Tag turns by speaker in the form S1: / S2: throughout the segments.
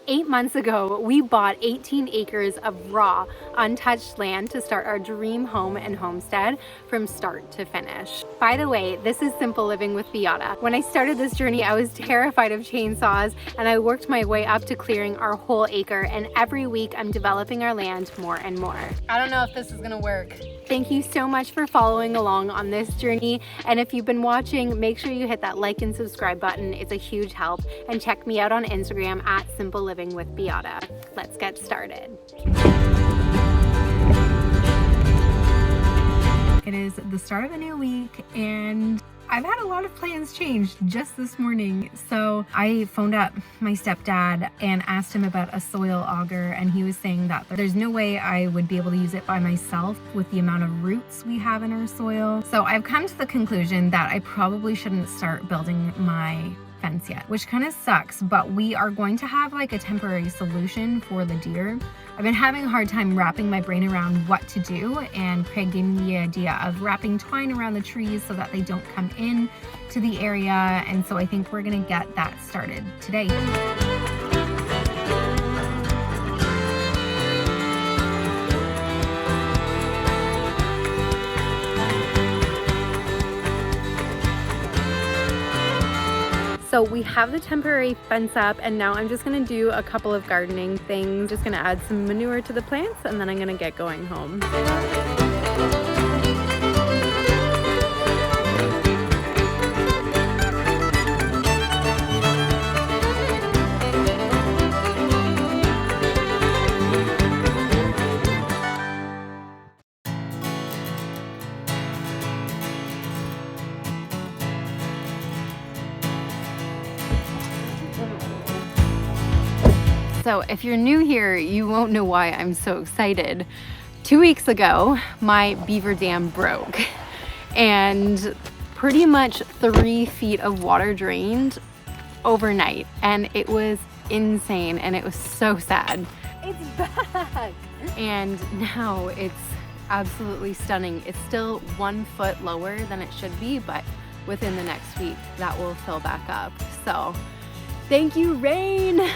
S1: 8 months ago, we bought 18 acres of raw, untouched land to start our dream home and homestead from start to finish. By the way, this is Simple Living with Biata. When I started this journey, I was terrified of chainsaws, and I worked my way up to clearing our whole acre, and every week I'm developing our land more and more. I don't know if this is gonna work. Thank you so much for following along on this journey, and if you've been watching, make sure you hit that like and subscribe button. It's a huge help, and check me out on Instagram at Simple Living with Biata. Let's get started. It is the start of a new week, and I've had a lot of plans changed just this morning. So I phoned up my stepdad and asked him about a soil auger, and he was saying that there's no way I would be able to use it by myself with the amount of roots we have in our soil. So I've come to the conclusion that I probably shouldn't start building my fence yet, which kind of sucks, but we are going to have like a temporary solution for the deer. I've been having a hard time wrapping my brain around what to do, and Craig gave me the idea of wrapping twine around the trees so that they don't come in to the area, and so I think we're gonna get that started today. So we have the temporary fence up, and now I'm just gonna do a couple of gardening things. Just gonna add some manure to the plants, and then I'm gonna get going home. So if you're new here, you won't know why I'm so excited. 2 weeks ago, my beaver dam broke, and pretty much 3 feet of water drained overnight, and it was insane, and it was so sad. It's back! And now it's absolutely stunning. It's still 1 foot lower than it should be, but within the next week, that will fill back up. So thank you, rain!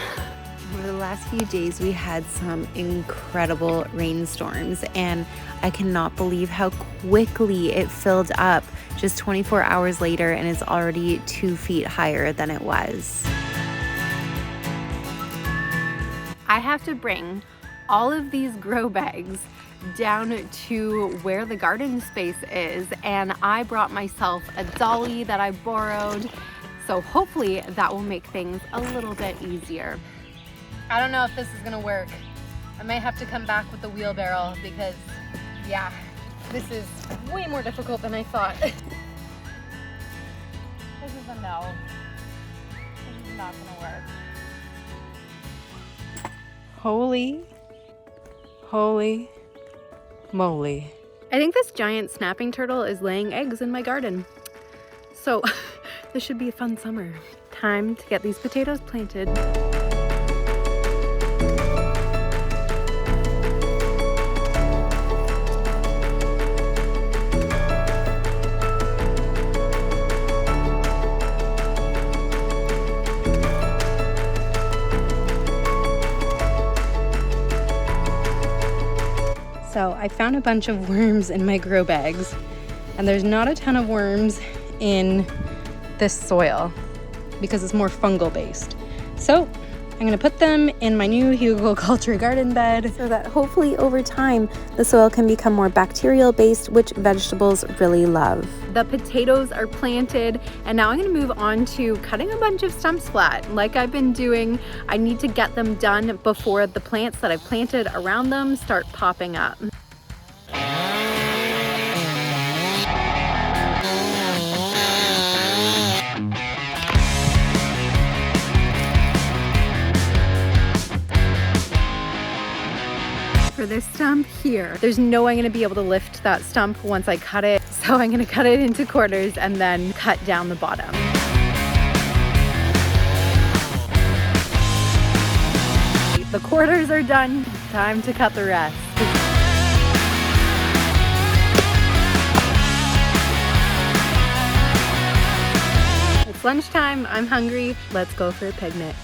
S1: Over the last few days, we had some incredible rainstorms, and I cannot believe how quickly it filled up just 24 hours later, and it's already 2 feet higher than it was. I have to bring all of these grow bags down to where the garden space is, and I brought myself a dolly that I borrowed, so hopefully that will make things a little bit easier. I don't know if this is gonna work. I might have to come back with the wheelbarrow because, yeah, this is way more difficult than I thought. This is a no. This is not gonna work.
S2: Holy moly.
S1: I think this giant snapping turtle is laying eggs in my garden. So this should be a fun summer. Time to get these potatoes planted. So I found a bunch of worms in my grow bags, and there's not a ton of worms in this soil because it's more fungal based. So I'm gonna put them in my new hugelkultur garden bed so that hopefully over time the soil can become more bacterial based, which vegetables really love. The potatoes are planted, and now I'm gonna move on to cutting a bunch of stumps flat like I've been doing. I need to get them done before the plants that I've planted around them start popping up. For this stump here, there's no way I'm gonna be able to lift that stump once I cut it, so I'm gonna cut it into quarters and then cut down the bottom. The quarters are done, time to cut the rest. It's lunchtime, I'm hungry, let's go for a picnic.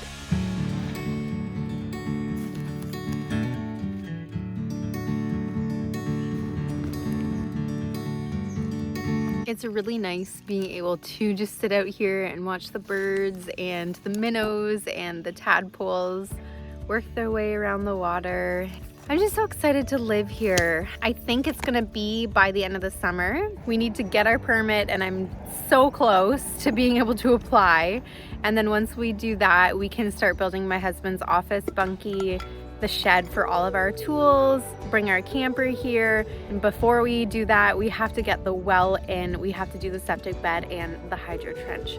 S1: It's really nice being able to just sit out here and watch the birds and the minnows and the tadpoles work their way around the water. I'm just so excited to live here. I think it's gonna be by the end of the summer. We need to get our permit and I'm so close to being able to apply. And then once we do that, we can start building my husband's office bunkie, the shed for all of our tools, bring our camper here. And before we do that, we have to get the well in, we have to do the septic bed and the hydro trench.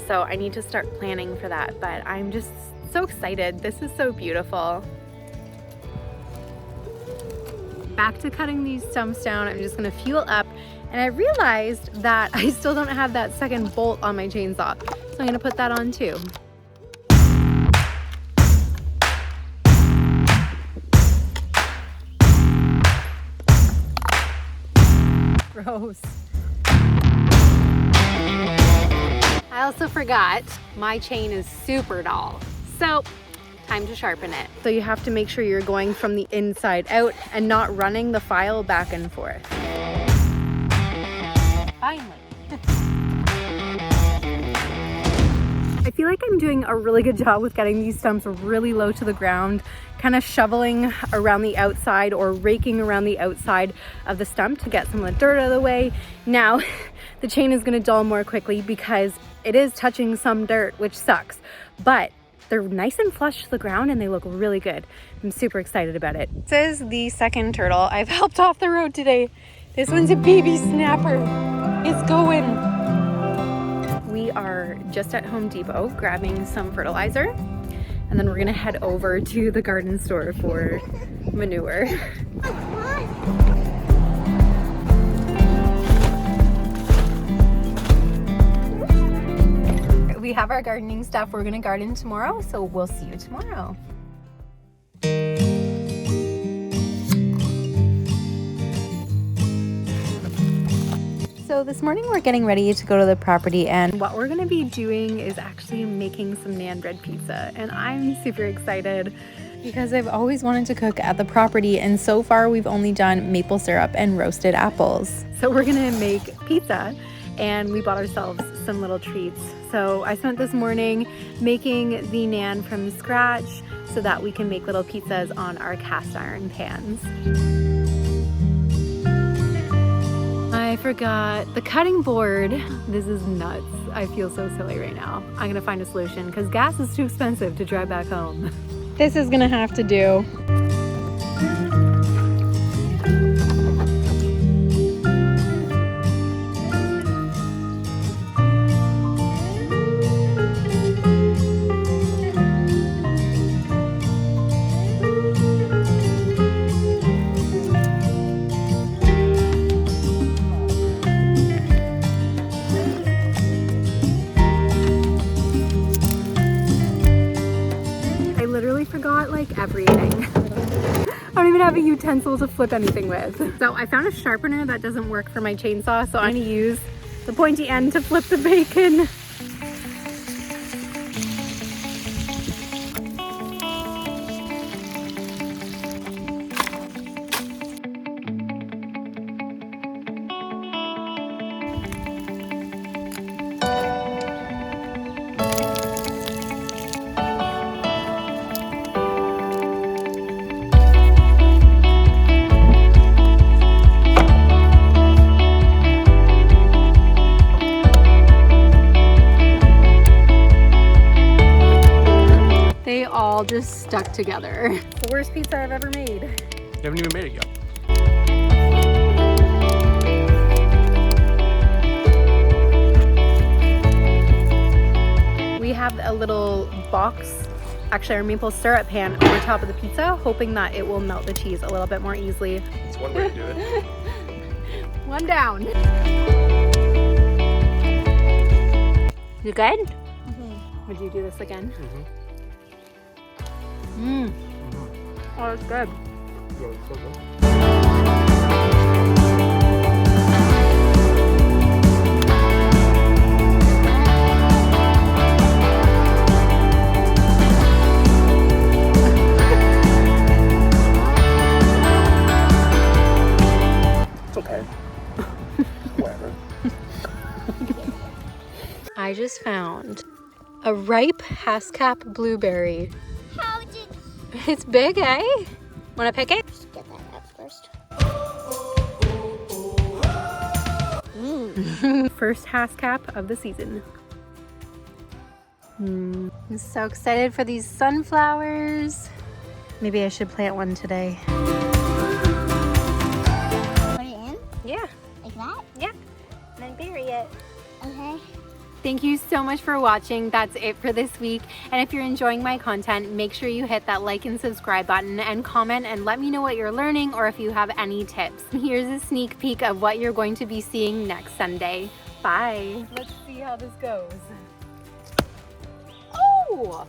S1: So I need to start planning for that, but I'm just so excited. This is so beautiful. Back to cutting these stumps down. I'm just gonna fuel up. And I realized that I still don't have that second bolt on my chainsaw. So I'm gonna put that on too. Gross. I also forgot my chain is super dull. So time to sharpen it. So you have to make sure you're going from the inside out and not running the file back and forth. Finally. I feel like I'm doing a really good job with getting these stumps really low to the ground, kind of shoveling around the outside or raking around the outside of the stump to get some of the dirt out of the way. Now, the chain is gonna dull more quickly because it is touching some dirt, which sucks, but they're nice and flush to the ground and they look really good. I'm super excited about it. This is the second turtle I've helped off the road today. This one's a baby snapper. It's going. We are just at Home Depot grabbing some fertilizer and then we're gonna head over to the garden store for manure. We have our gardening stuff. We're gonna garden tomorrow, so we'll see you tomorrow. So this morning we're getting ready to go to the property and what we're gonna be doing is actually making some naan bread pizza. And I'm super excited because I've always wanted to cook at the property and so far we've only done maple syrup and roasted apples. So we're gonna make pizza and we bought ourselves some little treats. So I spent this morning making the naan from scratch so that we can make little pizzas on our cast iron pans. I forgot the cutting board. This is nuts. I feel so silly right now. I'm gonna find a solution because gas is too expensive to drive back home. This is gonna have to do. Forgot like everything. I don't even have a utensil to flip anything with. So I found a sharpener that doesn't work for my chainsaw, so I'm gonna use the pointy end to flip the bacon. All just stuck together. The worst pizza I've ever made.
S3: You haven't even made it yet.
S1: We have a little box, actually our maple syrup pan over top of the pizza, hoping that it will melt the cheese a little bit more easily.
S3: It's one way to do it.
S1: One down. You good? Mm-hmm. Would you do this again?
S3: Mm-hmm.
S1: Oh, it's good.
S3: Yeah, it's so good. It's okay. Whatever.
S1: found a ripe Haskap blueberry.
S4: How did
S1: It's big, eh? Wanna pick it?
S4: just get that out first?
S1: First Haskap of the season. I'm so excited for these sunflowers. Maybe I should plant one today.
S4: Put it in
S1: Yeah,
S4: like that?
S1: yeah. And then bury it.
S4: Okay.
S1: Thank you so much for watching. That's it for this week. And if you're enjoying my content, make sure you hit that like and subscribe button and comment and let me know what you're learning or if you have any tips. Here's a sneak peek of what you're going to be seeing next Sunday. Bye. Let's see how this goes. Oh!